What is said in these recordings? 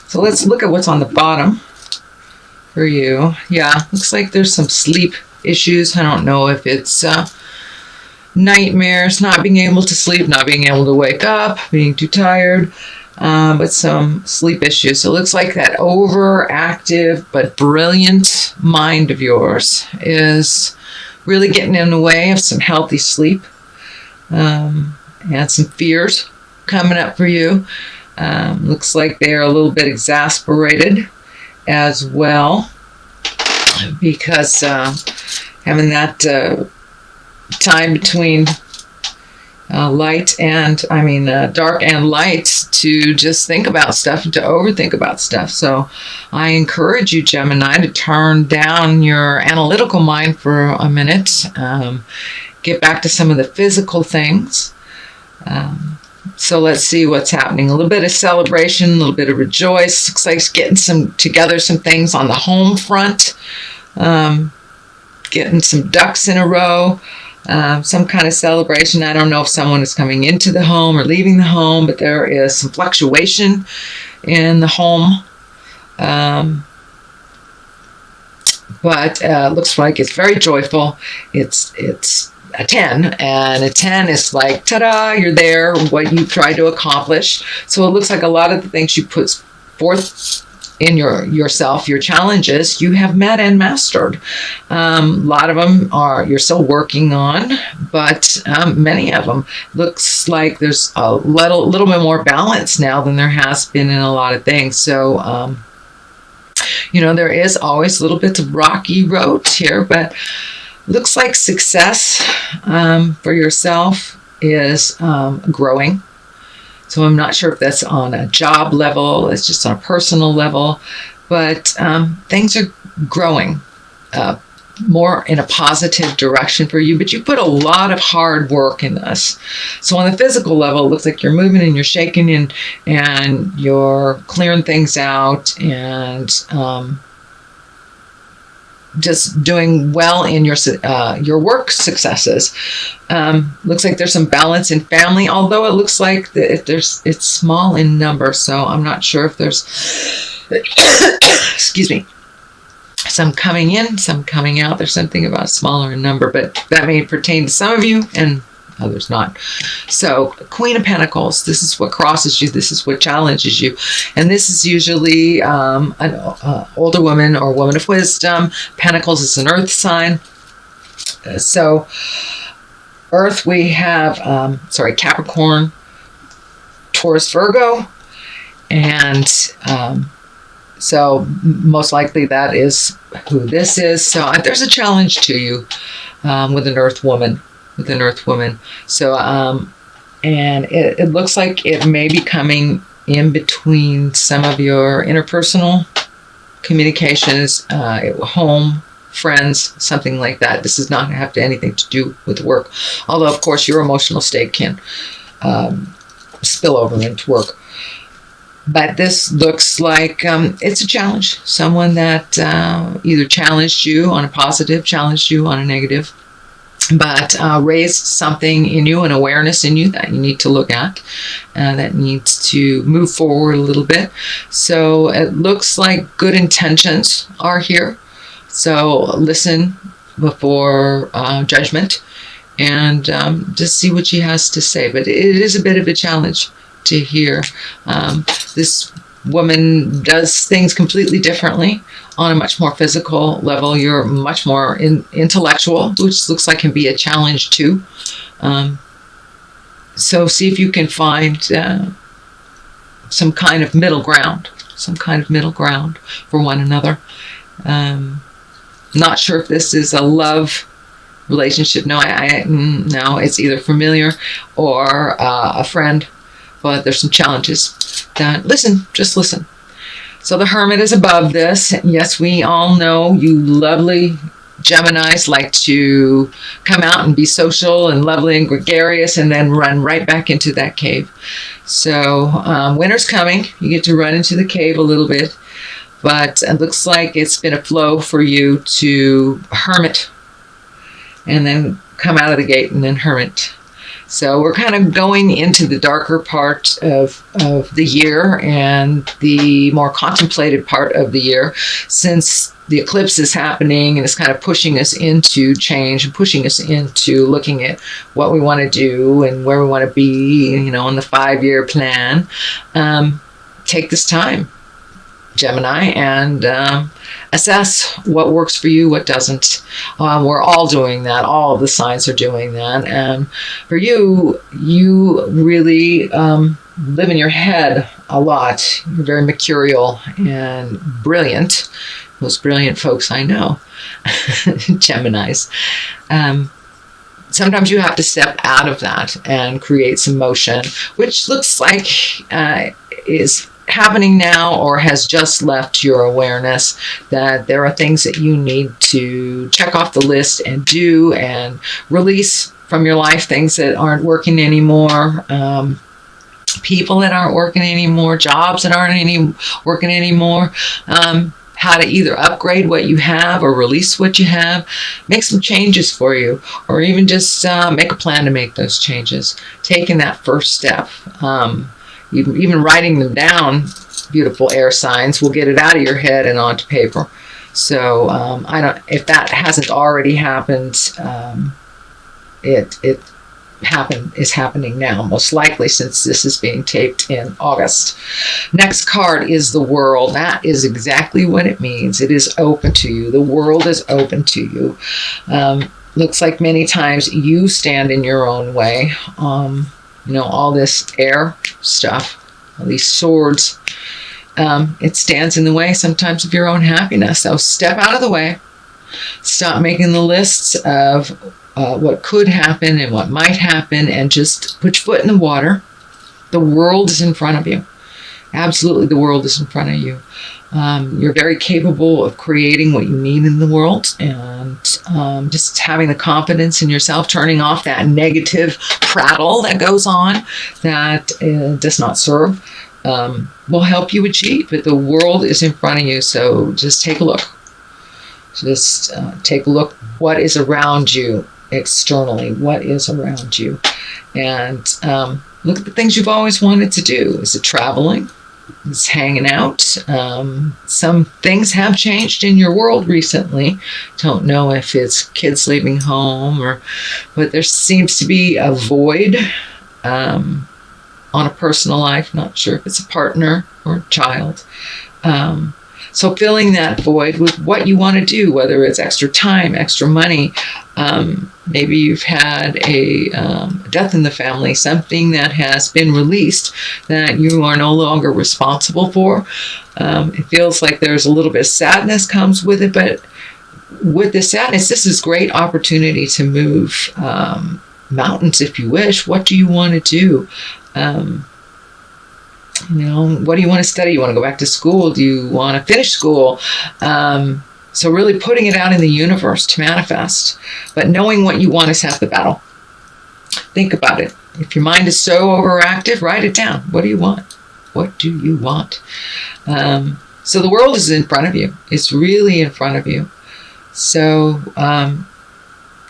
So let's look at what's on the bottom for you. Yeah, looks like there's some sleep issues. I don't know if it's nightmares, not being able to sleep, not being able to wake up, being too tired, but some sleep issues. It looks like that overactive but brilliant mind of yours is really getting in the way of some healthy sleep, and some fears coming up for you. Looks like they're a little bit exasperated as well, because having that time between dark and light to just think about stuff and to overthink about stuff. So I encourage you, Gemini, to turn down your analytical mind for a minute, get back to some of the physical things. So let's see what's happening. A little bit of celebration, a little bit of rejoice. Looks like getting some things on the home front, getting some ducks in a row, some kind of celebration. I don't know if someone is coming into the home or leaving the home, but there is some fluctuation in the home. But looks like it's very joyful. It's a 10, and a 10 is like, ta-da, you're there, what you try to accomplish. So it looks like a lot of the things you put forth in yourself, your challenges, you have met and mastered. A lot of them you're still working on, but many of them looks like there's a little bit more balance now than there has been in a lot of things. So there is always little bits of rocky roads here, but looks like success for yourself is growing. So I'm not sure if that's on a job level, it's just on a personal level, but things are growing more in a positive direction for you. But you put a lot of hard work in this. So on the physical level, it looks like you're moving and you're shaking and you're clearing things out and just doing well in your work successes. Looks like there's some balance in family, although it looks like it's small in number. So I'm not sure if there's excuse me, some coming in, some coming out. There's something about smaller in number, but that may pertain to some of you and others not. So Queen of Pentacles, this is what crosses you, this is what challenges you, and this is usually an older woman or woman of wisdom. Pentacles is an earth sign. So earth, we have Capricorn, Taurus, Virgo, and so most likely that is who this is. So there's a challenge to you with an earth woman. So, and it looks like it may be coming in between some of your interpersonal communications, home, friends, something like that. This does not have anything to do with work. Although, of course, your emotional state can spill over into work. But this looks like it's a challenge. Someone that either challenged you on a positive, challenged you on a negative, but raised something in you, an awareness in you that you need to look at, that needs to move forward a little bit. So it looks like good intentions are here. So listen before judgment, and just see what she has to say. But it is a bit of a challenge to hear. This woman does things completely differently on a much more physical level. You're much more intellectual, which looks like can be a challenge too. So see if you can find some kind of middle ground for one another. Not sure if this is a love relationship. No, no, it's either familiar or a friend. But there's some challenges. Just listen. So the Hermit is above this. Yes, we all know you lovely Geminis like to come out and be social and lovely and gregarious and then run right back into that cave. So winter's coming. You get to run into the cave a little bit. But it looks like it's been a flow for you to hermit and then come out of the gate and then hermit. So we're kind of going into the darker part of the year and the more contemplated part of the year, since the eclipse is happening and it's kind of pushing us into change and pushing us into looking at what we want to do and where we want to be, you know, on the 5-year plan. Take this time, Gemini, and assess what works for you, what doesn't. We're all doing that. All of the signs are doing that. And for you, you really live in your head a lot. You're very mercurial and brilliant. Most brilliant folks I know, Geminis. Sometimes you have to step out of that and create some motion, which looks like is happening now or has just left your awareness, that there are things that you need to check off the list and do and release from your life, things that aren't working anymore, people that aren't working anymore, jobs that aren't working anymore, how to either upgrade what you have or release what you have, make some changes for you, or even just make a plan to make those changes. Taking that first step, even writing them down, beautiful air signs, will get it out of your head and onto paper. So if that hasn't already happened, it is happening now, most likely, since this is being taped in August. Next card is the World. That is exactly what it means. It is open to you. The world is open to you. Looks like many times you stand in your own way. You know, all this air stuff, all these swords, it stands in the way sometimes of your own happiness. So step out of the way. Stop making the lists of what could happen and what might happen, and just put your foot in the water. The world is in front of you. Absolutely, the world is in front of you. You're very capable of creating what you need in the world, and just having the confidence in yourself, turning off that negative prattle that goes on that does not serve, will help you achieve. But the world is in front of you, so just take a look. Just take a look what is around you externally, what is around you, and look at the things you've always wanted to do. Is it traveling? Is hanging out? Some things have changed in your world recently. Don't know if it's kids leaving home but there seems to be a void on a personal life. Not sure if it's a partner or a child. So filling that void with what you want to do, whether it's extra time, extra money. Maybe you've had a death in the family, something that has been released that you are no longer responsible for. It feels like there's a little bit of sadness comes with it, but with the sadness, this is great opportunity to move mountains if you wish. What do you want to do? You know, what do you want to study? You want to go back to school? Do you want to finish school? So really putting it out in the universe to manifest. But knowing what you want is half the battle. Think about it. If your mind is so overactive, write it down. What do you want? What do you want? So the world is in front of you. It's really in front of you. So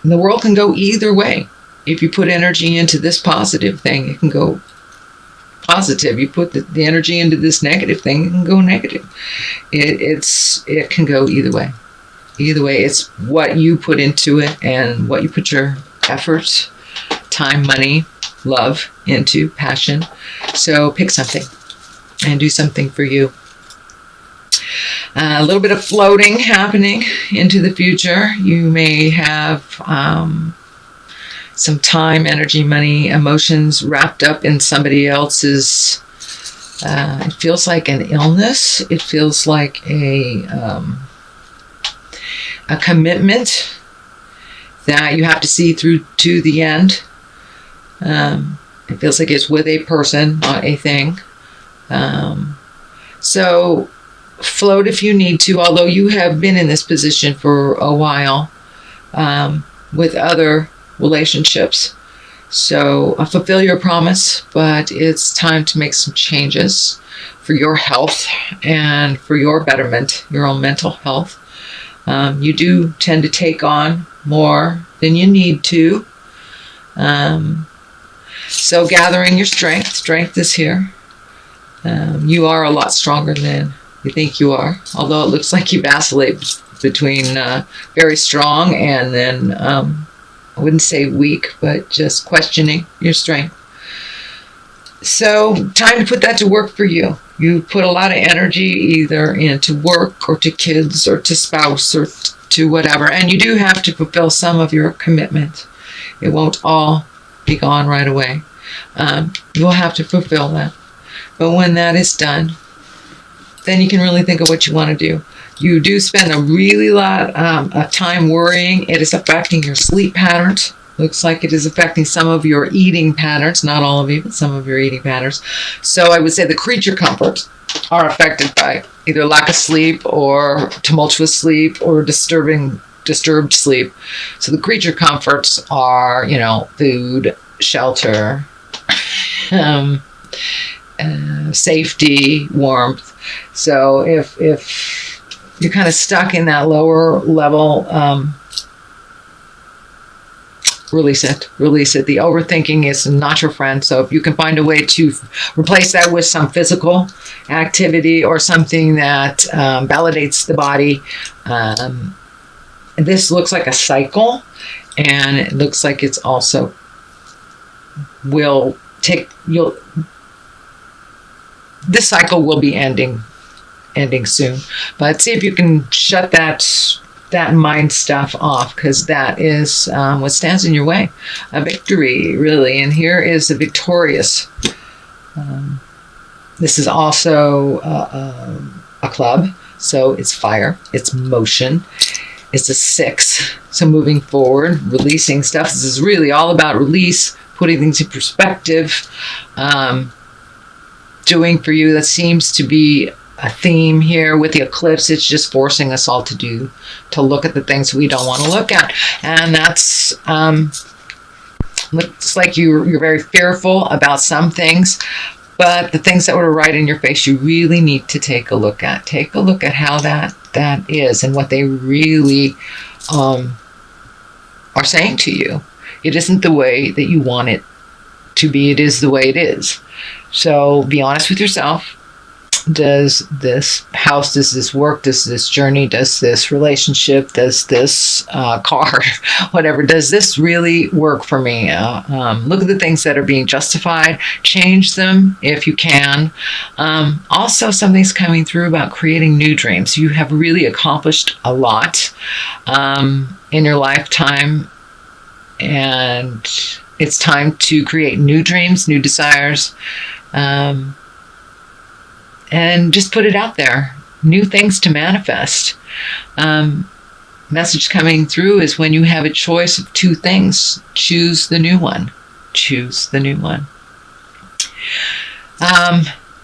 the world can go either way. If you put energy into this positive thing, it can go positive. You put the energy into this negative thing, it can go negative. It can go either way. Either way, it's what you put into it and what you put your effort, time, money, love into, passion. So pick something and do something for you. A little bit of floating happening into the future. You may have some time, energy, money, emotions wrapped up in somebody else's. It feels like an illness. It feels like a commitment that you have to see through to the end. It feels like it's with a person, not a thing. So float if you need to, although you have been in this position for a while with other relationships. So fulfill your promise, but it's time to make some changes for your health and for your betterment, your own mental health. You do tend to take on more than you need to. So gathering your strength. Strength is here. You are a lot stronger than you think you are, although it looks like you vacillate between very strong and then, I wouldn't say weak, but just questioning your strength. So time to put that to work for you. You put a lot of energy either into work or to kids or to spouse or to whatever, and you do have to fulfill some of your commitment. It won't all be gone right away. You'll have to fulfill that. But when that is done, then you can really think of what you want to do. You do spend a really lot of time worrying. It is affecting your sleep patterns. Looks like it is affecting some of your eating patterns. Not all of you, but some of your eating patterns. So I would say the creature comforts are affected by either lack of sleep or tumultuous sleep or disturbed sleep. So the creature comforts are, food, shelter, safety, warmth. So if you're kind of stuck in that lower level, release it. The overthinking is not your friend. So if you can find a way to replace that with some physical activity or something that validates the body, this looks like a cycle, and it looks like it's also this cycle will be ending soon. But see if you can shut that mind stuff off, because that is what stands in your way. A victory, really. And here is the victorious. This is also a club, so it's fire, it's motion. It's a 6, so moving forward, releasing stuff. This is really all about release, putting things in perspective, doing for you. That seems to be a theme here with the eclipse. It's just forcing us all to look at the things we don't want to look at. And that's, looks like you're very fearful about some things, but the things that were right in your face, you really need to take a look at. Take a look at how that is and what they really are saying to you. It isn't the way that you want it to be. It is the way it is. So be honest with yourself. Does this house, does this work, does this journey, does this relationship, does this car, whatever, does this really work for me? Look at the things that are being justified, change them if you can. Also, something's coming through about creating new dreams. You have really accomplished a lot in your lifetime, and it's time to create new dreams, new desires, and just put it out there. New things to manifest. Message coming through is when you have a choice of 2 things, choose the new one. Choose the new one.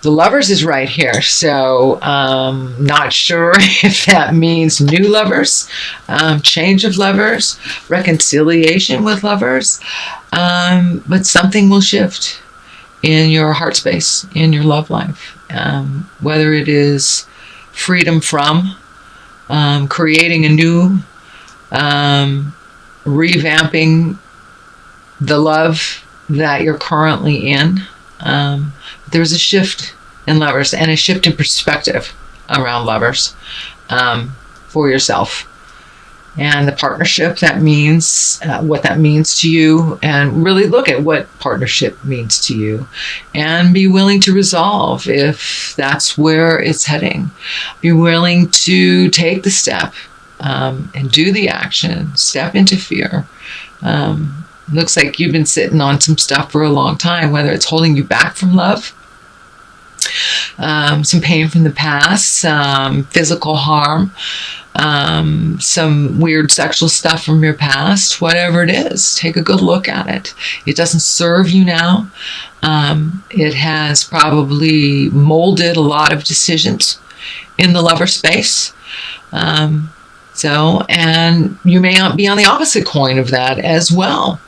The Lovers is right here. So not sure if that means new lovers, change of lovers, reconciliation with lovers, but something will shift in your heart space, in your love life. Whether it is freedom from, creating a new, revamping the love that you're currently in. There's a shift in lovers and a shift in perspective around lovers for yourself. And the partnership, that means what that means to you, and really look at what partnership means to you and be willing to resolve if that's where it's heading. Be willing to take the step and do the action, step into fear. Looks like you've been sitting on some stuff for a long time, whether it's holding you back from love, some pain from the past, some physical harm, some weird sexual stuff from your past, whatever it is, take a good look at it. It doesn't serve you now. It has probably molded a lot of decisions in the lover space. And you may be on the opposite coin of that as well,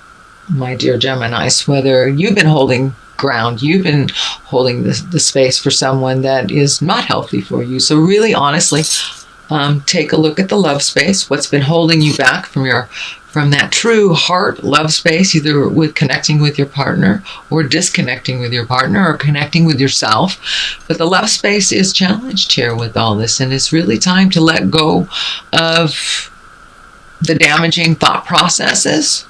my dear Geminis, whether you've been holding ground, you've been holding the space for someone that is not healthy for you. So really, honestly, take a look at the love space, what's been holding you back from your from that true heart love space, either with connecting with your partner or disconnecting with your partner or connecting with yourself. But the love space is challenged here with all this, and it's really time to let go of the damaging thought processes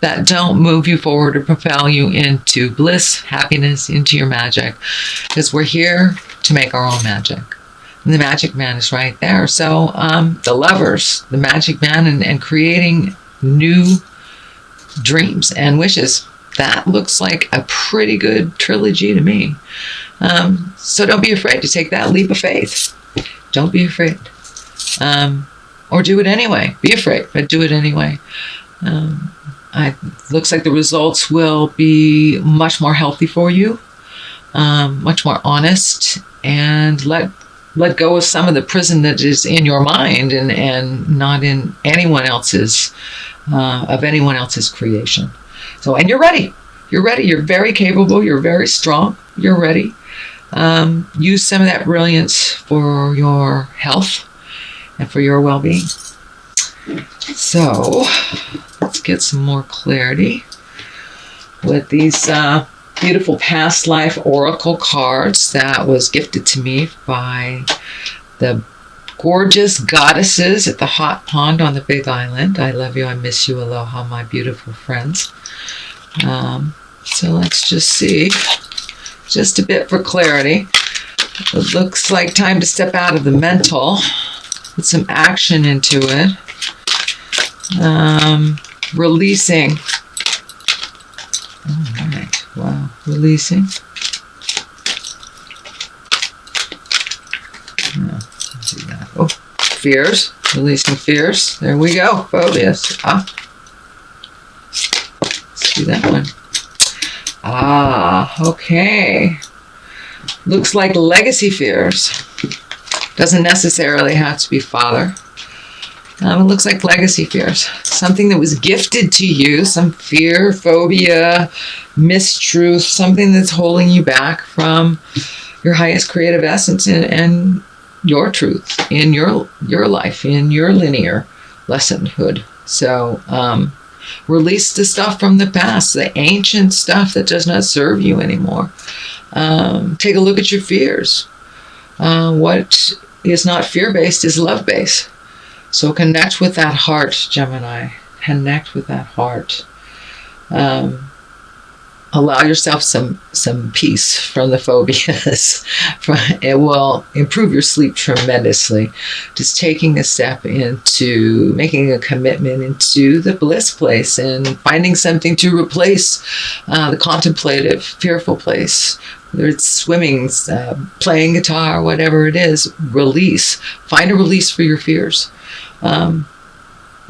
that don't move you forward or propel you into bliss, happiness, into your magic. Because we're here to make our own magic. And the magic man is right there. So the lovers, the magic man, and creating new dreams and wishes. That looks like a pretty good trilogy to me. So don't be afraid to take that leap of faith. Don't be afraid. Or do it anyway. Be afraid, but do it anyway. Looks like the results will be much more healthy for you, much more honest, and let go of some of the prison that is in your mind and not in anyone else's creation. So, and you're ready. You're ready. You're very capable. You're very strong. You're ready. Use some of that brilliance for your health and for your well-being. So, let's get some more clarity with these beautiful past life oracle cards that was gifted to me by the gorgeous goddesses at the hot pond on the Big Island. I love you, I miss you, aloha, my beautiful friends. So let's just see, just a bit for clarity. It looks like time to step out of the mental, put some action into it. Releasing. All right. Wow. Releasing. Yeah, let's do that. Oh, fears. Releasing fears. There we go. Phobias. Let's do that one. Okay. Looks like legacy fears. Doesn't necessarily have to be father. It looks like legacy fears. Something that was gifted to you, some fear, phobia, mistruth, something that's holding you back from your highest creative essence and your truth in your life, in your linear lessonhood. So release the stuff from the past, the ancient stuff that does not serve you anymore. Take a look at your fears. What is not fear-based is love-based. So connect with that heart, Gemini. Connect with that heart. Allow yourself some peace from the phobias. It will improve your sleep tremendously. Just taking a step into making a commitment into the bliss place and finding something to replace the contemplative, fearful place. Whether it's swimming, playing guitar, whatever it is, release. Find a release for your fears.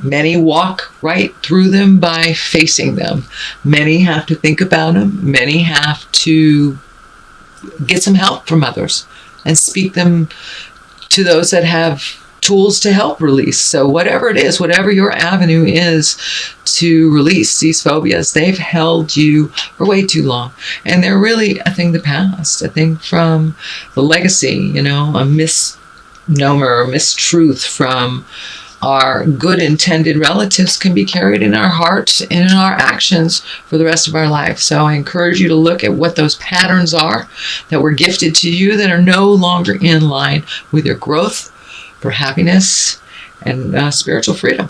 Many walk right through them by facing them. Many have to think about them. Many have to get some help from others and speak them to those that have tools to help release. So whatever it is, whatever your avenue is to release these phobias, they've held you for way too long. And they're really a thing of the past, a thing from the legacy, a misnomer or mistruth from our good intended relatives can be carried in our hearts and in our actions for the rest of our life. So I encourage you to look at what those patterns are that were gifted to you that are no longer in line with your growth for happiness and spiritual freedom.